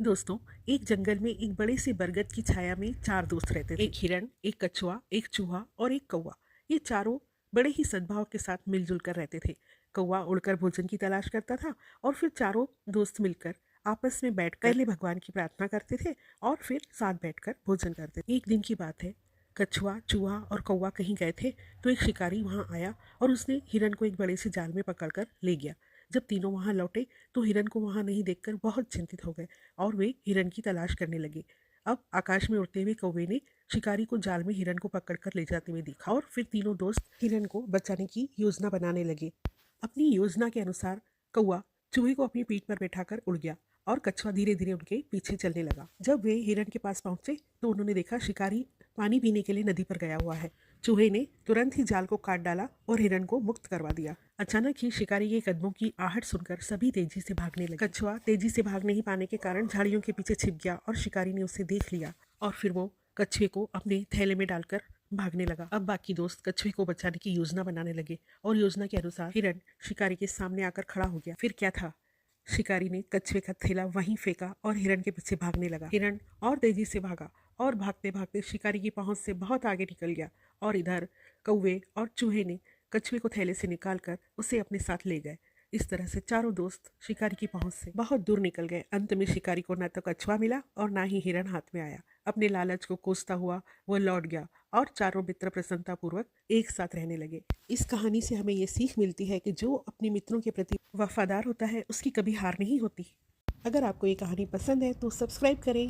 दोस्तों, एक जंगल में एक बड़े से बरगद की छाया में चार दोस्त रहते थे। एक हिरण, एक कछुआ, एक चूहा और एक कौवा। ये चारों बड़े ही सद्भाव के साथ मिलजुल कर रहते थे। कौवा उड़कर भोजन की तलाश करता था और फिर चारों दोस्त मिलकर आपस में बैठकर पहले भगवान की प्रार्थना करते थे और फिर साथ बैठकर भोजन करते थे। एक दिन की बात है, कछुआ, चूहा और कौवा कहीं गए थे तो एक शिकारी वहां आया और उसने हिरण को एक बड़े से जाल में पकड़कर ले गया। जब तीनों वहां लौटे तो हिरण को वहां नहीं देखकर बहुत चिंतित हो गए और वे हिरण की तलाश करने लगे। अब आकाश में उड़ते हुए कौवे ने शिकारी को जाल में हिरण को पकड़कर ले जाते हुए देखा और फिर तीनों दोस्त हिरण को बचाने की योजना बनाने लगे। अपनी योजना के अनुसार कौवा चूहे को अपनी पीठ पर बैठाकर उड़ गया और कछुआ धीरे धीरे उनके पीछे चलने लगा। जब वे हिरण के पास पहुंचे तो उन्होंने देखा शिकारी पानी पीने के लिए नदी पर गया हुआ है। चूहे ने तुरंत ही जाल को काट डाला और हिरण को मुक्त करवा दिया। अचानक ही शिकारी के कदमों की आहट सुनकर सभी तेजी से भागने लगे। कछुआ तेजी से भाग नहीं पाने के कारण झाड़ियों के पीछे छिप गया और शिकारी ने उसे देख लिया और फिर वो कछुए को अपने थैले में डालकर भागने लगा। अब बाकी दोस्त कछुए को बचाने की योजना बनाने लगे और योजना के अनुसार हिरण शिकारी के सामने आकर खड़ा हो गया। फिर क्या था, शिकारी ने कछुए का थैला वहीं फेंका और हिरण के पीछे भागने लगा। हिरण और तेजी से भागा और भागते भागते शिकारी की पहुंच से बहुत आगे निकल गया और इधर कौवे और चूहे ने कछुए को थैले से निकालकर उसे अपने साथ ले गए। इस तरह से चारों दोस्त शिकारी की पहुंच से बहुत दूर निकल गए। अंत में शिकारी को न तो कछुआ मिला और ना ही हिरण हाथ में आया। अपने लालच को कोसता हुआ वह लौट गया और चारों मित्र प्रसन्नतापूर्वक एक साथ रहने लगे। इस कहानी से हमें ये सीख मिलती है कि जो अपने मित्रों के प्रति वफादार होता है उसकी कभी हार नहीं होती। अगर आपको ये कहानी पसंद है तो सब्सक्राइब करें।